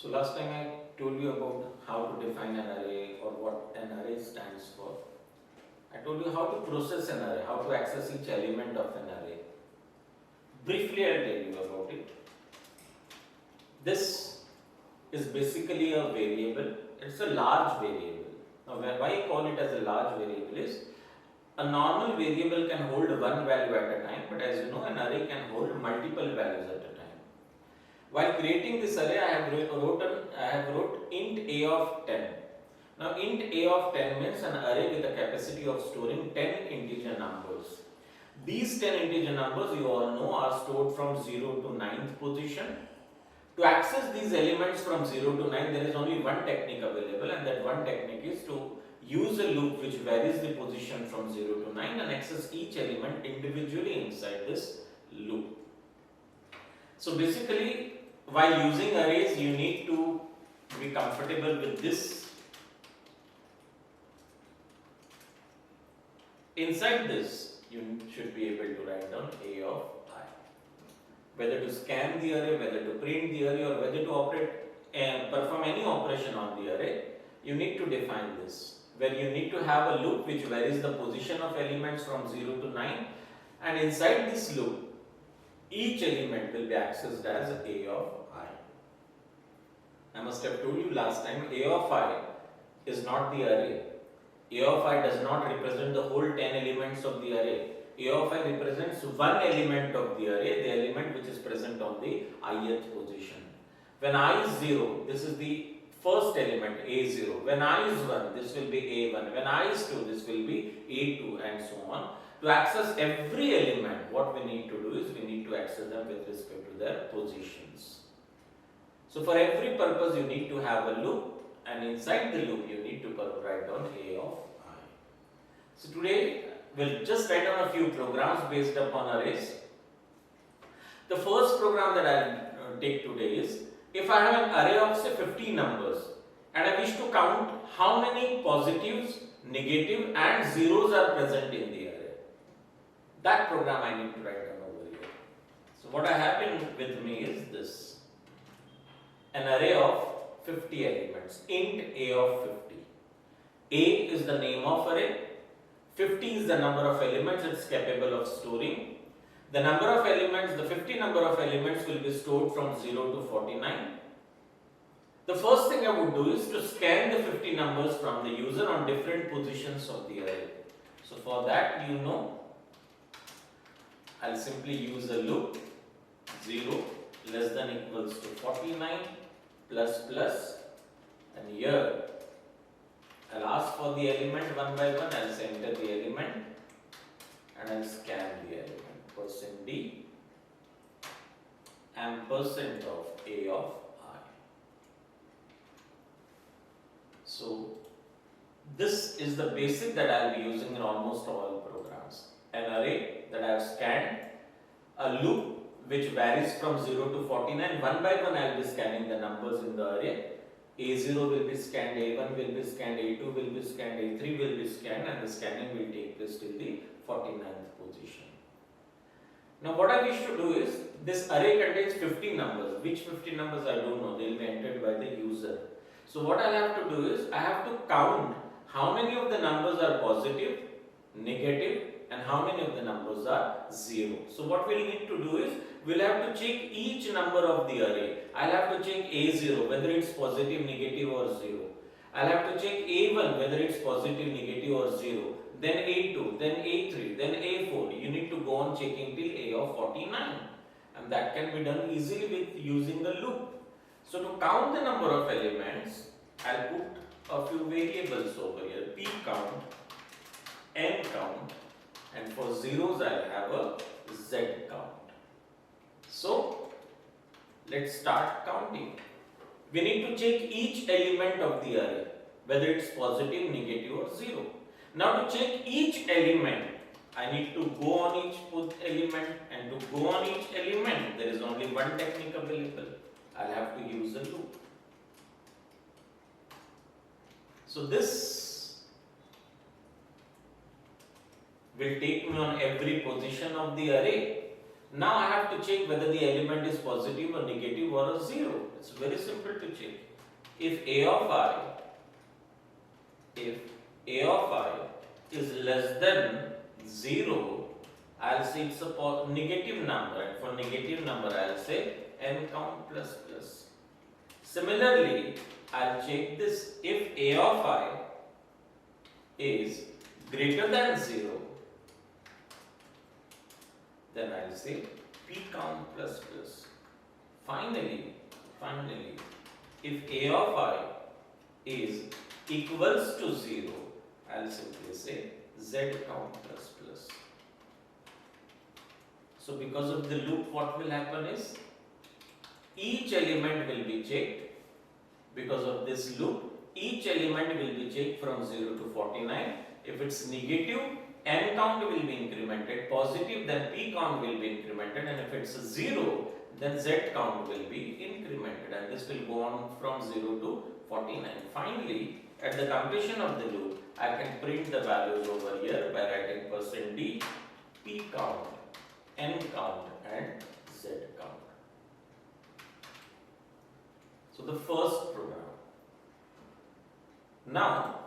So last time I told you about how to define an array or what an array stands for. I told you how to process an array, how to access each element of an array. Briefly I'll tell you about it. This is basically a variable. It's a large variable. Now why I call it as a large variable is a normal variable can hold one value at a time, but as you know, an array can hold multiple values at a time. While creating this array, I have wrote int a of 10. Now int a of 10 means an array with a capacity of storing 10 integer numbers. These 10 integer numbers you all know are stored from 0 to 9th position. To access these elements from 0 to 9, there is only one technique available, and that one technique is to use a loop which varies the position from 0 to 9 and access each element individually inside this loop. So basically, while using arrays, you need to be comfortable with this. Inside this, you should be able to write down a of I. Whether to scan the array, whether to print the array, or whether to operate and perform any operation on the array, you need to define this. Where you need to have a loop which varies the position of elements from 0 to 9, and inside this loop, each element will be accessed as a of I. I must have told you last time, a of I is not the array. A of I does not represent the whole 10 elements of the array. A of I represents one element of the array, the element which is present on the ith position. When I is 0, this is the first element A0. When I is 1, this will be A1. When I is 2, this will be A2, and so on. To access every element, what we need to do is we need to access them with respect to their positions. So for every purpose, you need to have a loop, and inside the loop, you need to write down a of I. So today, we'll just write down a few programs based upon arrays. The first program that I'll take today is, if I have an array of say 50 numbers and I wish to count how many positives, negative and zeros are present in the array. That program I need to write down over here. So what I have with me is this. An array of 50 elements, int a of 50. A is the name of array. 50 is the number of elements it's capable of storing. The number of elements, the 50 number of elements will be stored from 0 to 49. The first thing I would do is to scan the 50 numbers from the user on different positions of the array. So for that, you know, I'll simply use a loop 0 less than equals to 49 plus plus, and here I'll ask for the element one by one. I'll say enter the element and I'll scan the element. %d and % of a of I. So this is the basic that I will be using in almost all programs. An array that I have scanned, a loop which varies from 0 to 49. One by one I will be scanning the numbers in the array. A0 will be scanned, A1 will be scanned, A2 will be scanned, A3 will be scanned, and the scanning will take place till the 49th position. Now what I wish to do is, this array contains 50 numbers. Which 50 numbers I don't know, they will be entered by the user. So what I have to do is, I have to count how many of the numbers are positive, negative, and how many of the numbers are 0. So what we'll need to do is, we'll have to check each number of the array. I'll have to check A0, whether it's positive, negative or 0. I'll have to check A1, whether it's positive, negative or 0. Then A2, then A3, then A4. You need to go on checking till A of 49. And that can be done easily with using the loop. So to count the number of elements, I'll put a few variables over here. P count, N count, and for zeros I'll have a Z count. So let's start counting. We need to check each element of the array, whether it's positive, negative or 0. Now to check each element, I need to go on each element, and to go on each element, there is only one technique available. I'll have to use a loop. So this will take me on every position of the array. Now I have to check whether the element is positive or negative or a zero. It's very simple to check. If a of I is less than 0, I'll say it's a negative number, and for negative number I'll say n count plus plus. Similarly, I'll check this. If a of I is greater than 0, then I'll say p count plus plus. Finally, if a of I is equals to 0, I'll simply say z count plus plus. So because of the loop, what will happen is each element will be checked. Because of this loop, each element will be checked from 0 to 49. If it's negative, n count will be incremented. Positive, then p count will be incremented. And if it's 0, then z count will be incremented. And this will go on from 0 to 49. Finally, at the completion of the loop, I can print the values over here by writing %d, p count, n count and z count. So the first program. Now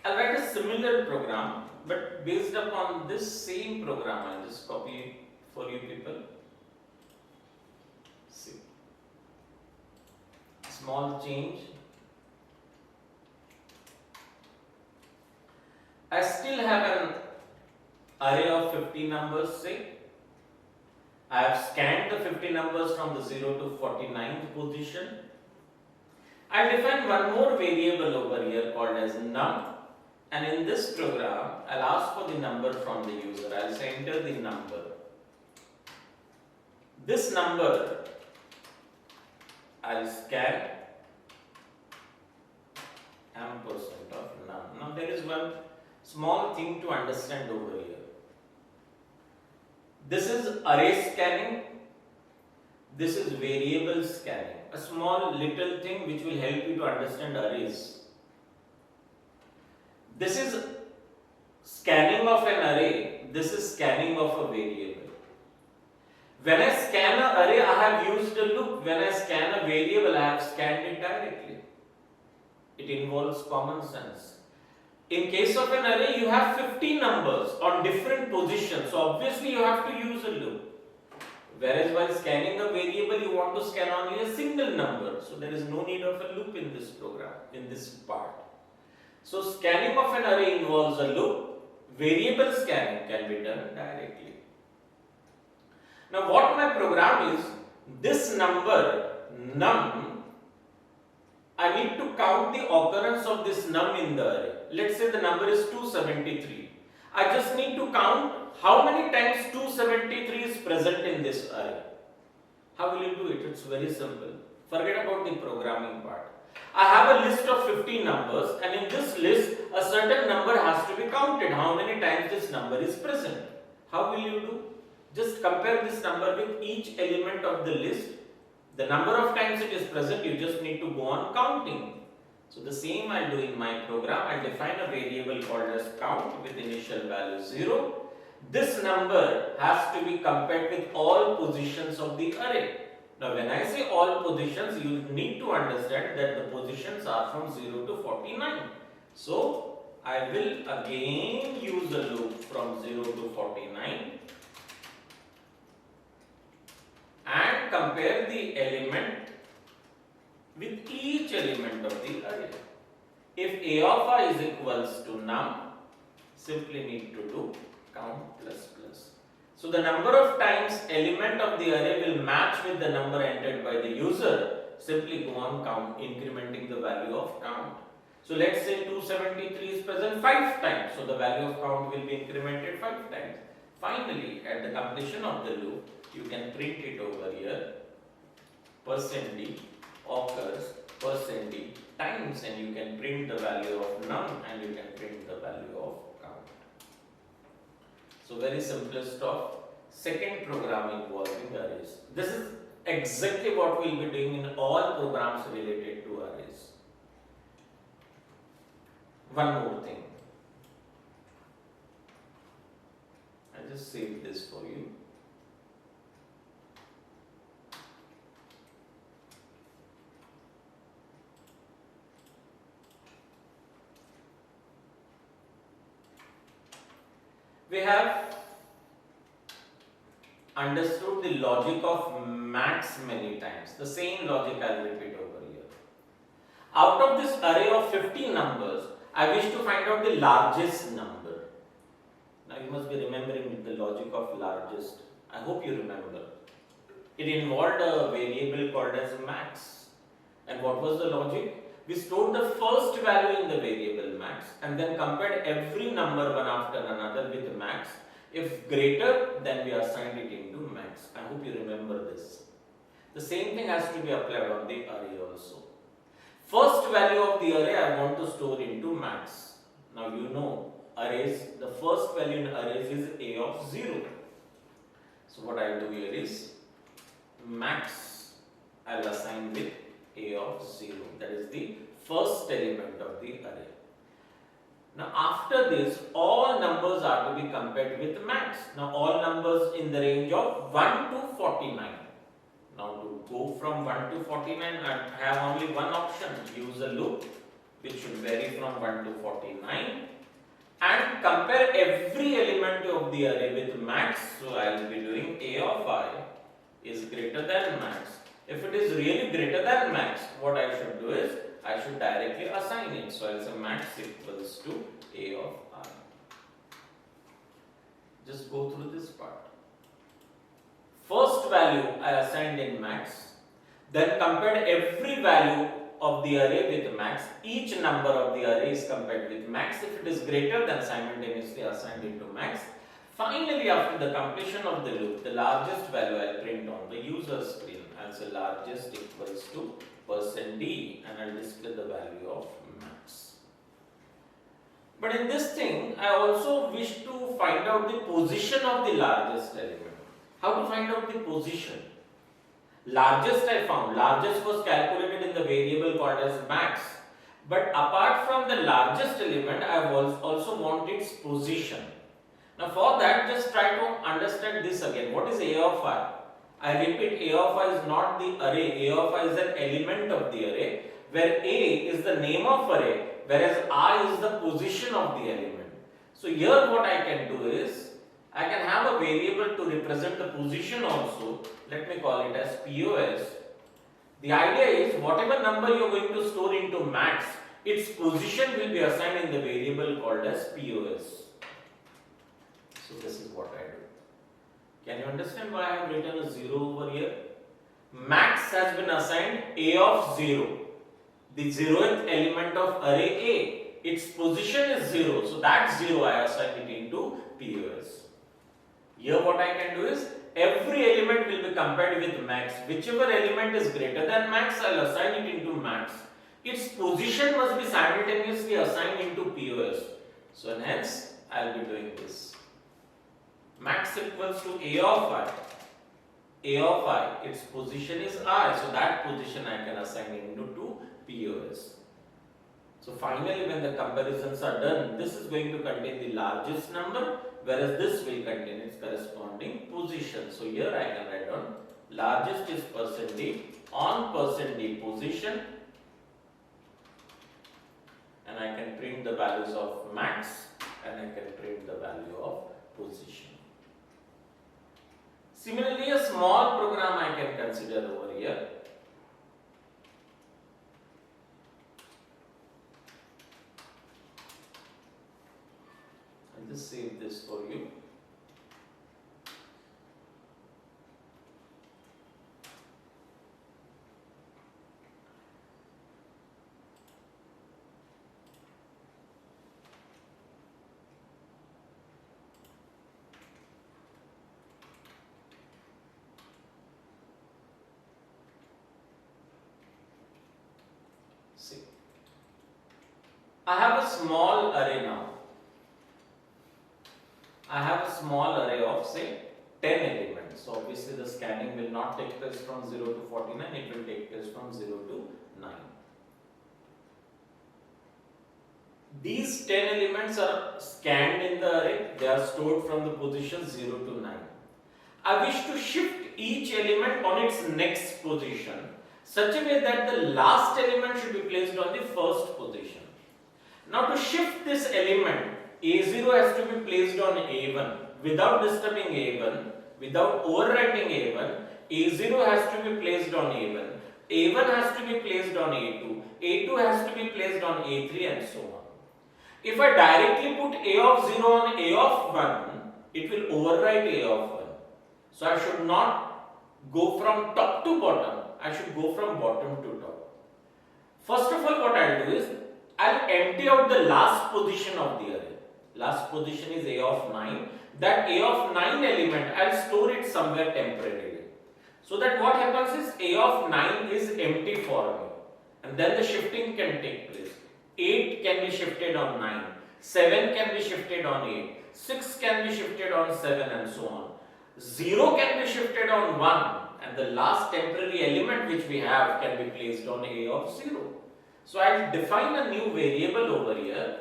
I'll write a similar program, but based upon this same program. I'll just copy it for you people. See, small change. I still have an array of 50 numbers, say. I have scanned the 50 numbers from the 0 to 49th position. I'll define one more variable over here called as num, and in this program I'll ask for the number from the user. I'll say enter the number. This number I'll scan ampersand of num. Now there is one small thing to understand over here. This is array scanning, this is variable scanning. A small little thing which will help you to understand arrays. This is scanning of an array, this is scanning of a variable. When I scan an array, I have used a loop. When I scan a variable, I have scanned it directly. It involves common sense. In case of an array, you have 50 numbers on different positions, so obviously you have to use a loop. Whereas while scanning a variable, you want to scan only a single number, so there is no need of a loop in this program, in this part. So scanning of an array involves a loop, variable scanning can be done directly. Now what my program is, this number, num, I need to count the occurrence of this num in the array. Let's say the number is 273. I just need to count how many times 273 is present in this array. How will you do it? It's very simple. Forget about the programming part. I have a list of 50 numbers, and in this list a certain number has to be counted. How many times this number is present? How will you do? Just compare this number with each element of the list. The number of times it is present, you just need to go on counting. So the same I'll do in my program. I'll define a variable called as count with initial value 0. This number has to be compared with all positions of the array. Now when I say all positions, you need to understand that the positions are from 0 to 49. So I will again use a loop from 0 to 49 and compare the element with each element of the array. If a of I is equals to num, simply need to do count plus plus. So the number of times element of the array will match with the number entered by the user. Simply go on count, incrementing the value of count. So let's say 273 is present 5 times. So the value of count will be incremented 5 times. Finally, at the completion of the loop, you can print it over here. %d occurs %d times, and you can print the value of num and you can print the value of count. So very simplest of second program involving arrays. This is exactly what we will be doing in all programs related to arrays. one more thing. I just saved this for you. We have understood the logic of max many times. The same logic I'll repeat over here. Out of this array of 50 numbers, I wish to find out the largest number. Now you must be remembering the logic of largest. I hope you remember. It involved a variable called as max. And what was the logic? We stored the first value in the variable max and then compared every number one after another with max. If greater, then we assigned it into max. I hope you remember this. The same thing has to be applied on the array also. First value of the array I want to store into max. Now you know arrays, the first value in arrays is a of 0. So what I will do here is max I will assign with a of 0. That is the first element of the array. Now after this, all numbers are to be compared with max. Now all numbers in the range of 1 to 49. Now to go from 1 to 49, I have only one option. Use a loop which should vary from 1 to 49 and compare every element of the array with max. So I will be doing a of I is greater than max. If it is really greater than max, what I should do is I should directly assign it. So I will say max equals to a of I. Just go through this part. First value I assigned in max, then compared every value of the array with max. Each number of the array is compared with max. If it is greater, then simultaneously assigned into max. Finally, after the completion of the loop, the largest value I will print on the user screen. I will say largest equals to %d and I will display the value of max. But in this thing, I also wish to find out the position of the largest element. How to find out the position? Largest I found. Largest was calculated in the variable called as max. But apart from the largest element, I also want its position. Now for that, just try to understand this again. What is a of I? I repeat, a of I is not the array. A of I is an element of the array, where a is the name of array, whereas I is the position of the element. So here what I can do is, I can have a variable to represent the position also. Let me call it as POS. The idea is whatever number you are going to store into max, its position will be assigned in the variable called as POS. So this is what I do. Can you understand why I have written a 0 over here? Max has been assigned a of 0. The 0th element of array A. Its position is 0. So that 0 I assign it into POS. Here what I can do is, every element will be compared with max. Whichever element is greater than max, I will assign it into max. Its position must be simultaneously assigned into POS. So hence, I will be doing this. Max equals to a of I. A of I, its position is I. So that position I can assign into POS. So finally, when the comparisons are done, this is going to contain the largest number, whereas this will contain its corresponding position. So here I can write down largest is %d on %d position, and I can print the values of max and I can print the value of position. Similarly, a small program I can consider over here. I'll just save this for you. See, I have a small array now. I have a small array of say 10 elements. So obviously the scanning will not take place from 0 to 49, it will take place from 0 to 9. These 10 elements are scanned in the array. They are stored from the position 0 to 9. I wish to shift each element on its next position such a way that the last element should be placed on the first position. Now to shift this element, A0 has to be placed on A1 without disturbing A1, without overwriting A1. A0 has to be placed on A1, A1 has to be placed on A2, A2 has to be placed on A3 and so on. If I directly put A of 0 on A of 1, it will overwrite A of 1. So I should not go from top to bottom, I should go from bottom to top. First of all, what I'll do is, I'll empty out the last position of the array. Last position is A of 9. That A of 9 element, I'll store it somewhere temporarily. So that what happens is, A of 9 is empty for me. And then the shifting can take place. 8 can be shifted on 9. 7 can be shifted on 8. 6 can be shifted on 7 and so on. 0 can be shifted on 1. And the last temporary element which we have can be placed on A of 0. So I'll define a new variable over here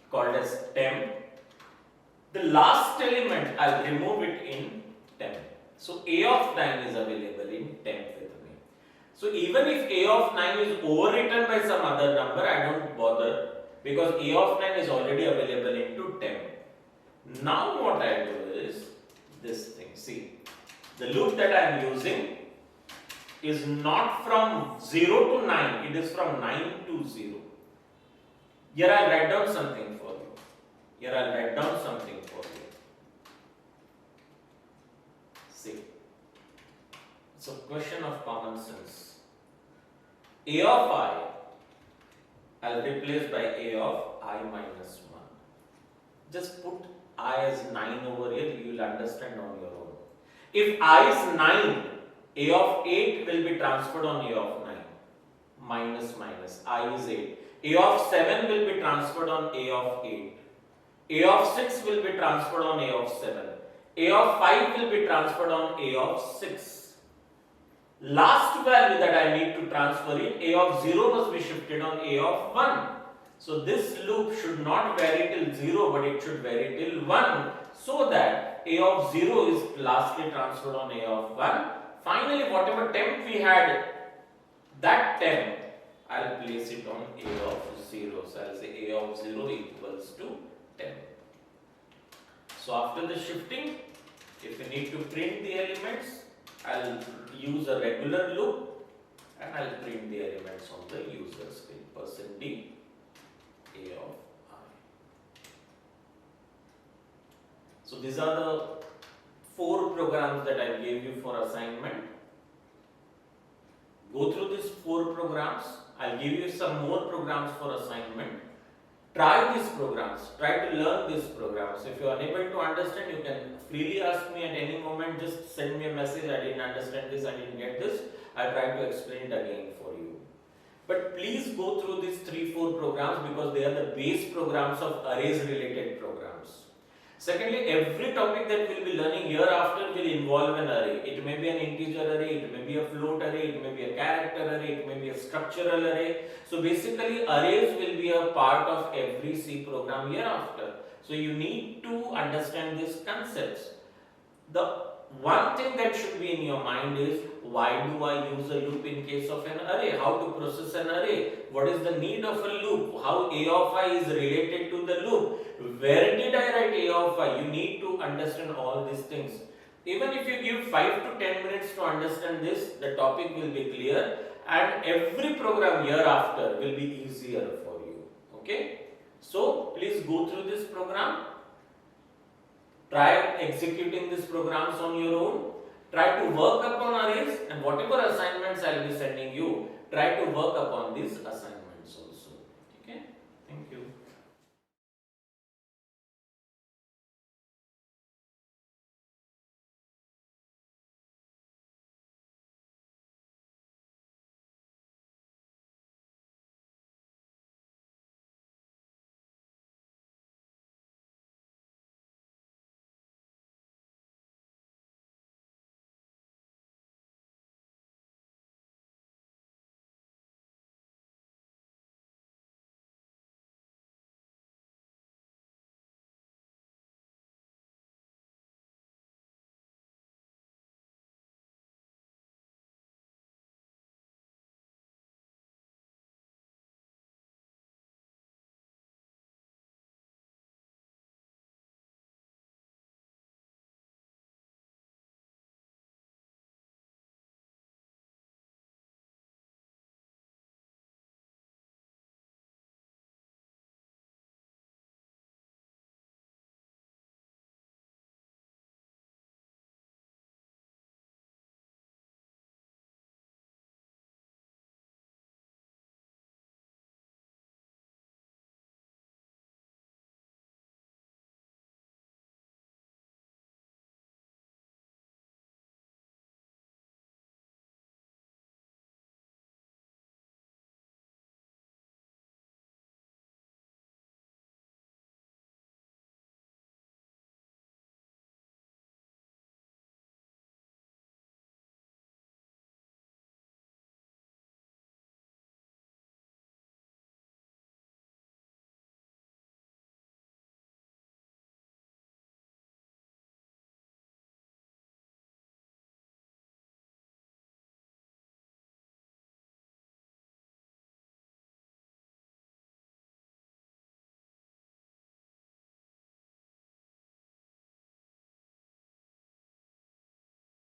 called as temp. The last element I'll remove it in temp. So A of 9 is available in temp with me. So even if A of 9 is overwritten by some other number, I don't bother because A of 9 is already available into temp. Now what I do is this thing. See, the loop that I am using is not from 0 to 9, it is from 9 to 0. Here I'll write down something for you. Here I'll write down something for you. See, it's a question of common sense. A of I, I'll replace by A of I minus 1. Just put I as 9 over here, you will understand on your own. If I is 9, A of 8 will be transferred on A of 9. Minus minus, I is 8. A of 7 will be transferred on A of 8. A of 6 will be transferred on A of 7. A of 5 will be transferred on A of 6. Last value that I need to transfer in, A of 0 must be shifted on A of 1. So this loop should not vary till 0, but it should vary till 1, so that A of 0 is lastly transferred on A of 1. Finally, whatever temp we had, that temp, I'll place it on A of 0. So I'll say A of 0 equals to temp. So after the shifting, if you need to print the elements, I'll use a regular loop and I'll print the elements on the user screen. %d A of I. So these are the 4 programs that I gave you for assignment. Go through these 4 programs. I'll give you some more programs for assignment. Try these programs. Try to learn these programs. If you are unable to understand, you can freely ask me at any moment. Just send me a message. I didn't understand this. I didn't get this. I'll try to explain it again for you. But please go through these 3-4 programs because they are the base programs of arrays related programs. Secondly, every topic that we'll be learning hereafter will involve an array. It may be an integer array, it may be a float array, it may be a character array, it may be a structural array. So basically arrays will be a part of every C program hereafter. So you need to understand these concepts. The one thing that should be in your mind is, why do I use a loop in case of an array? How to process an array? What is the need of a loop? How A of I is related to the loop? Where did I write A of I? You need to understand all these things. Even if you give 5 to 10 minutes to understand this, the topic will be clear and every program hereafter will be easier for you. Okay? So, please go through this program. Try executing these programs on your own. Try to work upon arrays and whatever assignments I will be sending you, try to work upon these assignments.